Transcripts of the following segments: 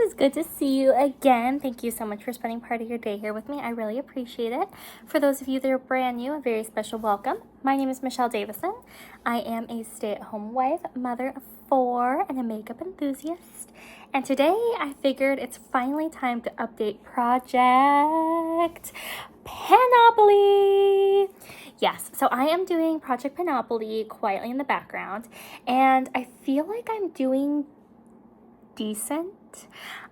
is good to see you again. Thank you so much for spending part of your day here with me. I really appreciate it. For those of you that are brand new, a very special welcome. My name is Michelle Davison. I am a stay-at-home wife, mother of 4, and a makeup enthusiast. And today I figured it's finally time to update Project Panopoly. Yes, so I am doing Project Panopoly quietly in the background, and I feel like I'm doing decent.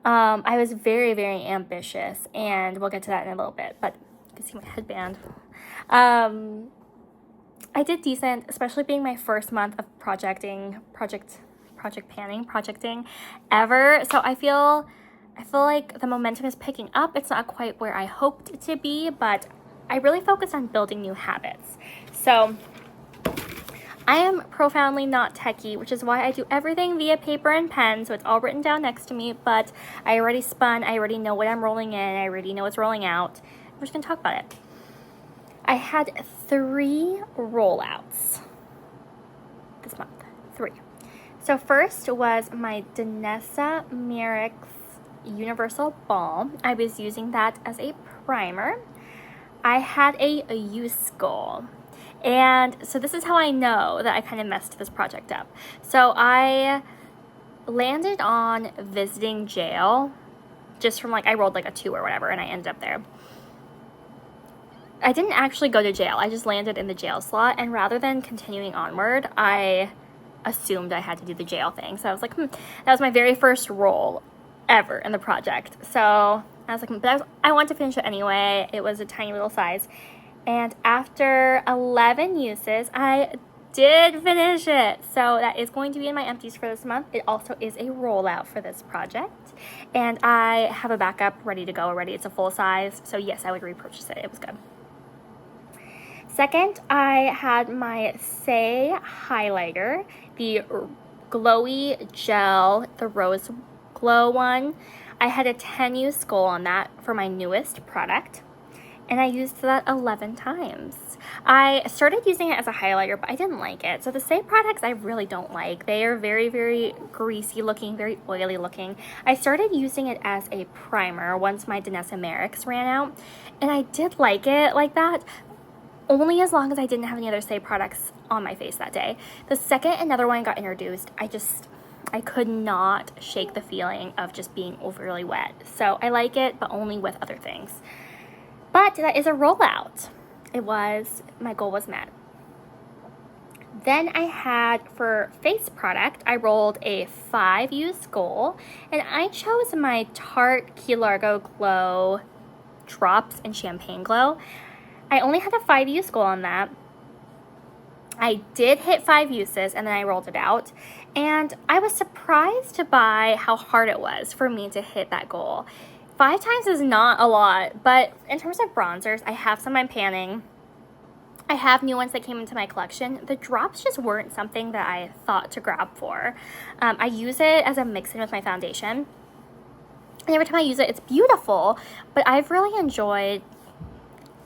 I was very, very ambitious, and we'll get to that in a little bit, but you can see my headband. I did decent, especially being my first month of projecting ever. So I feel like the momentum is picking up. It's not quite where I hoped it to be, but I really focused on building new habits. So I am profoundly not techie, which is why I do everything via paper and pen, so it's all written down next to me, but I already spun, I already know what I'm rolling in, I already know what's rolling out. We're just gonna talk about it. I had 3 rollouts this month, 3. So first was my Danessa Merrick's Universal Balm. I was using that as a primer. I had a use goal. And so this is how I know that I kind of messed this project up. So I landed on visiting jail just from I rolled a 2 or whatever, and I ended up there. I didn't actually go to jail. I just landed in the jail slot, and rather than continuing onward, I assumed I had to do the jail thing. So I was like, that was my very first roll ever in the project. So I was like, but I want to finish it anyway. It was a tiny little size. And after 11 uses, I did finish it. So that is going to be in my empties for this month. It also is a rollout for this project. And I have a backup ready to go already. It's a full size. So yes, I would repurchase it. It was good. Second, I had my Say highlighter, the glowy gel, the rose glow one. I had a 10 use goal on that for my newest product, and I used that 11 times. I started using it as a highlighter, but I didn't like it. So the Say products I really don't like. They are very, very greasy looking, very oily looking. I started using it as a primer once my Danessa Merrick's ran out, and I did like it like that, only as long as I didn't have any other Say products on my face that day. The second another one got introduced, I could not shake the feeling of just being overly wet. So I like it, but only with other things. But that is a rollout. My goal was met. Then I had, for face product, I rolled a 5 use goal, and I chose my Tarte Key Largo Glow Drops and Champagne Glow. I only had a 5 use goal on that. I did hit 5 uses, and then I rolled it out, and I was surprised by how hard it was for me to hit that goal. 5 times is not a lot, but in terms of bronzers, I have some I'm panning. I have new ones that came into my collection. The drops just weren't something that I thought to grab for. I use it as a mix-in with my foundation, and every time I use it, it's beautiful, but I've really enjoyed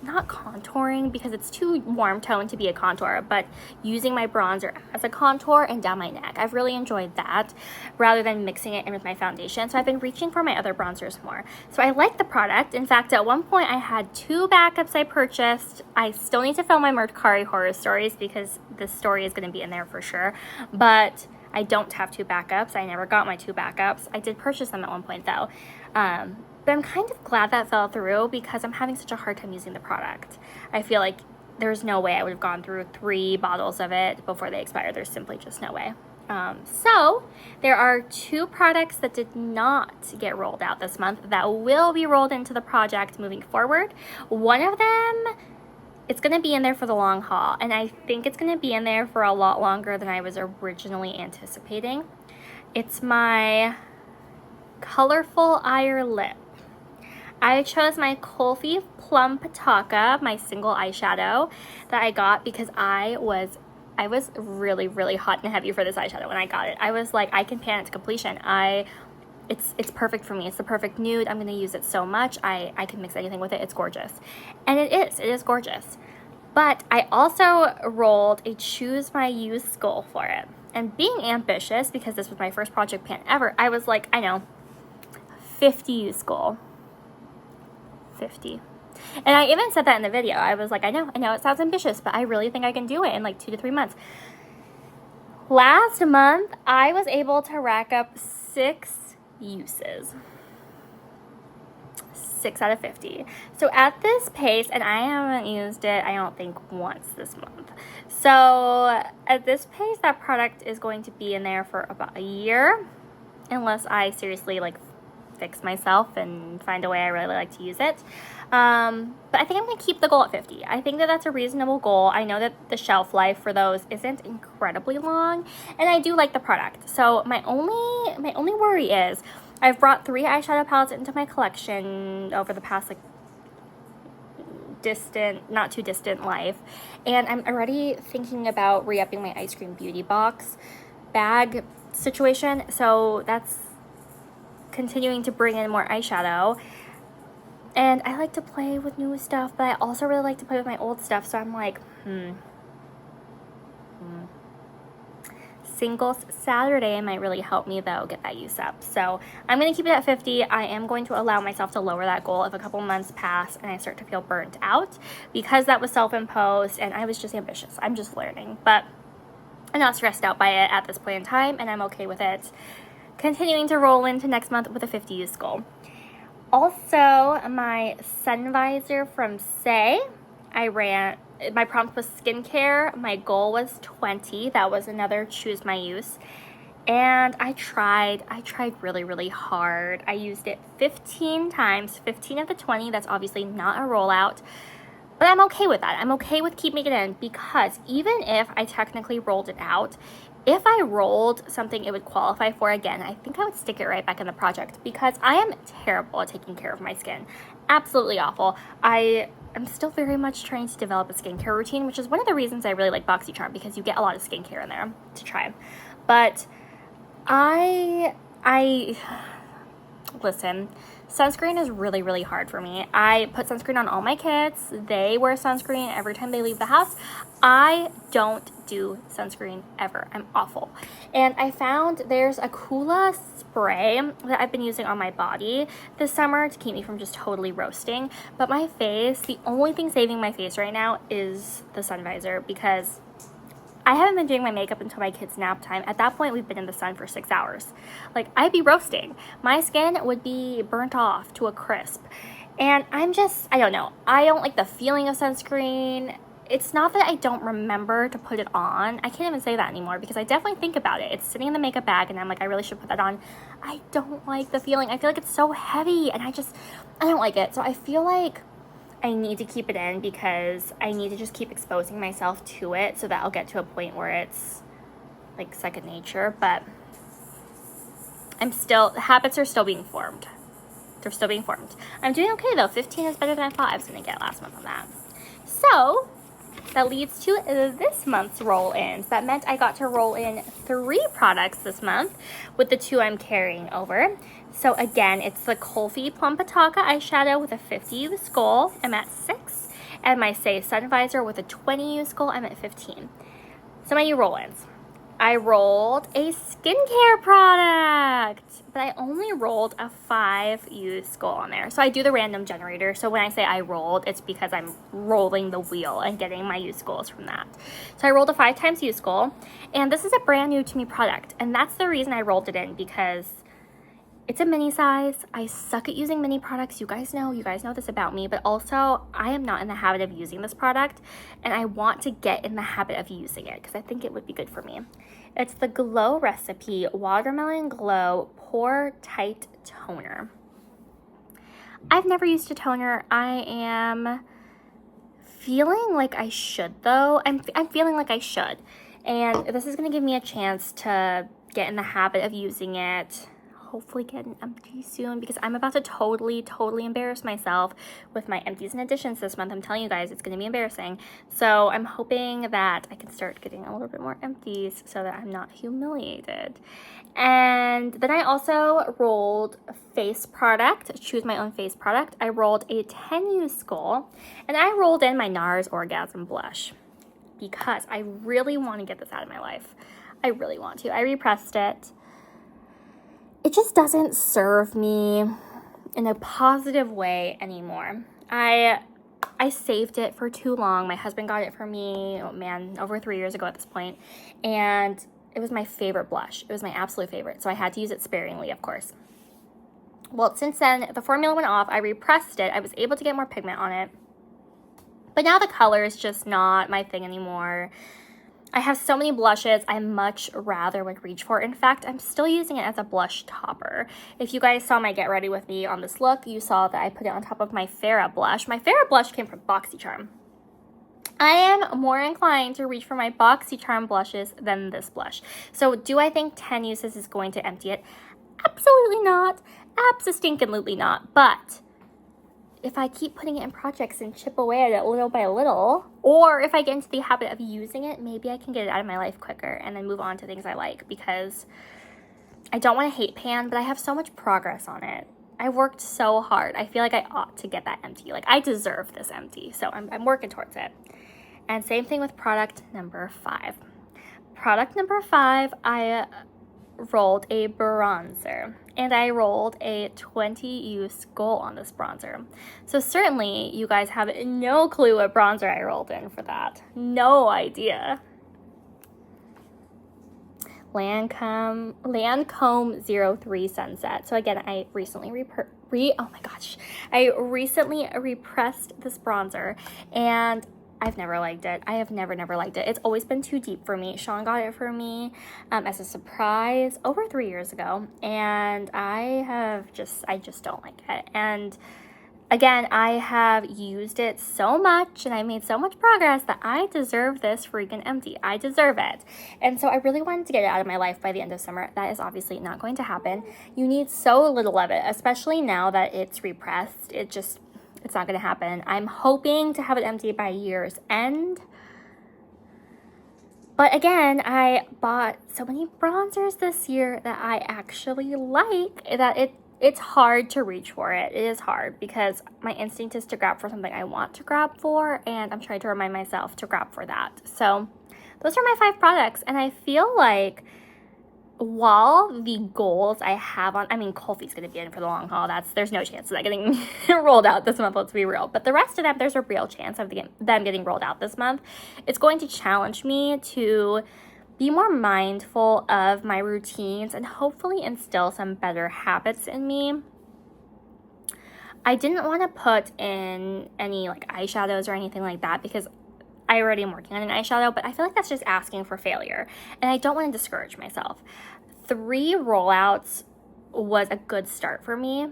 not contouring because it's too warm tone to be a contour, but using my bronzer as a contour and down my neck. I've really enjoyed that rather than mixing it in with my foundation. So I've been reaching for my other bronzers more. So I like the product. In fact, at one point I had 2 backups I purchased. I still need to film my Mercari horror stories because this story is going to be in there for sure, but I don't have 2 backups. I never got my 2 backups. I did purchase them at one point though. But I'm kind of glad that fell through because I'm having such a hard time using the product. I feel like there's no way I would have gone through 3 bottles of it before they expired. There's simply just no way. So there are 2 products that did not get rolled out this month that will be rolled into the project moving forward. One of them, it's going to be in there for the long haul, and I think it's going to be in there for a lot longer than I was originally anticipating. It's my Colorful Eye Lip. I chose my Kulfi Plum Pataka, my single eyeshadow that I got because I was really, really hot and heavy for this eyeshadow when I got it. I was like, I can pan it to completion. It's perfect for me. It's the perfect nude. I'm going to use it so much. I can mix anything with it. It's gorgeous. And it is gorgeous. But I also rolled a choose my use goal for it. And being ambitious, because this was my first project pan ever, I was like, I know, 50 use goal. 50. And I even said that in the video. I was like, I know it sounds ambitious, but I really think I can do it in like 2 to 3 months. Last month, I was able to rack up 6 uses. 6 out of 50. So at this pace, and I haven't used it, I don't think, once this month. So at this pace, that product is going to be in there for about a year, unless I seriously like fix myself and find a way I really like to use it. But I think I'm going to keep the goal at 50. I think that that's a reasonable goal. I know that the shelf life for those isn't incredibly long, and I do like the product. So my only worry is I've brought 3 eyeshadow palettes into my collection over the past like not too distant life, and I'm already thinking about re-upping my Ice Cream Beauty Box bag situation. So that's continuing to bring in more eyeshadow, and I like to play with new stuff, but I also really like to play with my old stuff. So I'm like, Singles Saturday might really help me though get that use up. So I'm going to keep it at 50. I am going to allow myself to lower that goal if a couple months pass and I start to feel burnt out, because that was self-imposed and I was just ambitious. I'm just learning, but I'm not stressed out by it at this point in time, and I'm okay with it. Continuing to roll into next month with a 50 use goal. Also, my sun visor from Say, my prompt was skincare. My goal was 20. That was another choose my use. And I tried really, really hard. I used it 15 times, 15 of the 20. That's obviously not a rollout, but I'm okay with that. I'm okay with keeping it in, because even if I technically rolled it out, if I rolled something it would qualify for again, I think I would stick it right back in the project, because I am terrible at taking care of my skin. Absolutely awful. I'm still very much trying to develop a skincare routine, which is one of the reasons I really like BoxyCharm, because you get a lot of skincare in there to try. But listen, sunscreen is really, really hard for me. I put sunscreen on all my kids. They wear sunscreen every time they leave the house. I don't do sunscreen ever. I'm awful. And I found there's a Kula spray that I've been using on my body this summer to keep me from just totally roasting. But my face, the only thing saving my face right now is the sun visor, because I haven't been doing my makeup until my kids' nap time. At that point, we've been in the sun for 6 hours. Like, I'd be roasting. My skin would be burnt off to a crisp. And I don't know. I don't like the feeling of sunscreen. It's not that I don't remember to put it on. I can't even say that anymore, because I definitely think about it. It's sitting in the makeup bag and I'm like, I really should put that on. I don't like the feeling. I feel like it's so heavy and I don't like it. So I feel like I need to keep it in, because I need to just keep exposing myself to it so that I'll get to a point where it's like second nature. But habits are still being formed. They're still being formed. I'm doing okay though. 15 is better than I thought I was going to get last month on that. So that leads to this month's roll-ins. That meant I got to roll in 3 products this month with the 2 I'm carrying over. So again, it's the Kulfi Plumpataka eyeshadow with a 50 use goal. I'm at 6. And my Say Sun Visor with a 20 use goal. I'm at 15. So my new roll-ins. I rolled a skincare product, but I only rolled a 5 use goal on there. So I do the random generator. So when I say I rolled, it's because I'm rolling the wheel and getting my use goals from that. So I rolled a 5 times use goal, and this is a brand new to me product. And that's the reason I rolled it in, because it's a mini size. I suck at using mini products. You guys know this about me, but also I am not in the habit of using this product, and I want to get in the habit of using it because I think it would be good for me. It's the Glow Recipe Watermelon Glow Pore Tight Toner. I've never used a toner. I am feeling like I should though. I'm feeling like I should. And this is going to give me a chance to get in the habit of using it. Hopefully get an empty soon, because I'm about to totally embarrass myself with my empties and additions this month. I'm telling you guys, it's going to be embarrassing. So I'm hoping that I can start getting a little bit more empties so that I'm not humiliated. And then I also rolled a face product, choose my own face product. I rolled a 10 use goal, and I rolled in my NARS Orgasm Blush because I really want to get this out of my life. I really want to. I repressed it. It just doesn't serve me. in a positive way anymore. I saved it for too long. My husband got it for me, oh man, over 3 years ago at this point, and it was my favorite blush. It was my absolute favorite, so I had to use it sparingly, of course. Well, since then, the formula went off. I repressed it. I was able to get more pigment on it, but now the color is just not my thing anymore. I have so many blushes I much rather would reach for. In fact, I'm still using it as a blush topper. If you guys saw my get ready with me on this look, you saw that I put it on top of my Farrah blush. My Farrah blush came from BoxyCharm. I am more inclined to reach for my BoxyCharm blushes than this blush. So do I think 10 uses is going to empty it? Absolutely not. Abso-stinkin-lutely not. But if I keep putting it in projects and chip away at it little by little, or if I get into the habit of using it, maybe I can get it out of my life quicker and then move on to things I like, because I don't want to hate pan, but I have so much progress on it. I worked so hard. I feel like I ought to get that empty. Like, I deserve this empty, so I'm working towards it. And same thing with product number 5. Product number 5, I rolled a bronzer, and I rolled a 20-use goal on this bronzer. So certainly you guys have no clue what bronzer I rolled in for that. No idea. Lancome 03 Sunset. So again, I recently I recently repressed this bronzer, and I've never liked it. I have never liked it. It's always been too deep for me. Sean got it for me as a surprise over 3 years ago, and I just don't like it. And again, I have used it so much and I made so much progress that I deserve this freaking empty. I deserve it. And so I really wanted to get it out of my life by the end of summer. That is obviously not going to happen. You need so little of it, especially now that it's repressed. It's not going to happen. I'm hoping to have it empty by year's end. But again, I bought so many bronzers this year that I actually like that it's hard to reach for it. It is hard because my instinct is to grab for something I want to grab for, and I'm trying to remind myself to grab for that. So those are my 5 products, and I feel like while the goals I have on, Kulfi's going to be in for the long haul. There's no chance of that getting rolled out this month, let's be real. But the rest of them, there's a real chance of them getting rolled out this month. It's going to challenge me to be more mindful of my routines and hopefully instill some better habits in me. I didn't want to put in any like eyeshadows or anything like that because I already am working on an eyeshadow, but I feel like that's just asking for failure, and I don't want to discourage myself. 3 rollouts was a good start for me.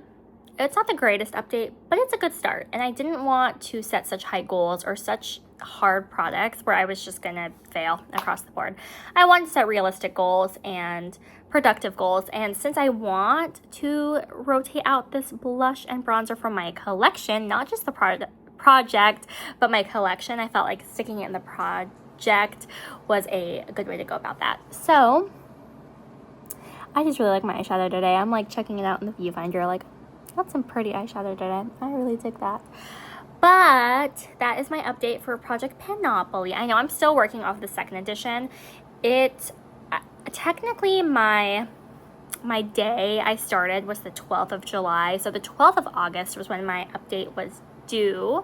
It's not the greatest update, but it's a good start, and I didn't want to set such high goals or such hard products where I was just gonna fail across the board. I wanted to set realistic goals and productive goals, and since I want to rotate out this blush and bronzer from my collection, not just the project, but my collection, I felt like sticking it in the project was a good way to go about that. So I just really like my eyeshadow today. I'm like checking it out in the viewfinder, like, that's some pretty eyeshadow today. I really dig that. But that is my update for Project Panopoly. I know I'm still working off the 2nd edition. Technically my day I started was the 12th of July. So the 12th of August was when my update was due.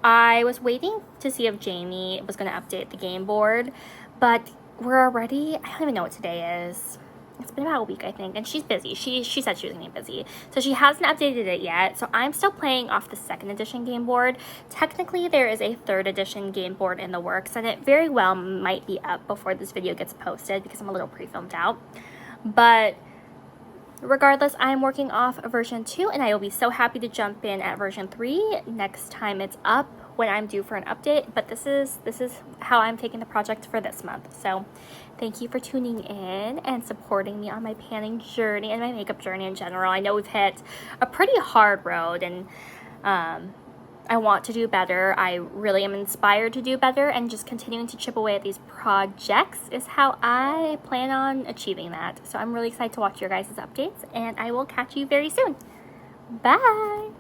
I was waiting to see if Jamie was going to update the game board, but we're already, I don't even know what today is. It's been about a week, I think, and she's busy. She said she was going to be busy, so she hasn't updated it yet. So I'm still playing off the 2nd edition game board. Technically, there is a 3rd edition game board in the works, and it very well might be up before this video gets posted because I'm a little pre-filmed out. But regardless, I'm working off version 2, and I will be so happy to jump in at version 3 next time it's up when I'm due for an update. But this is how I'm taking the project for this month. So thank you for tuning in and supporting me on my panning journey and my makeup journey in general. I know we've hit a pretty hard road, and I want to do better. I really am inspired to do better, and just continuing to chip away at these projects is how I plan on achieving that. So I'm really excited to watch your guys' updates, and I will catch you very soon. Bye!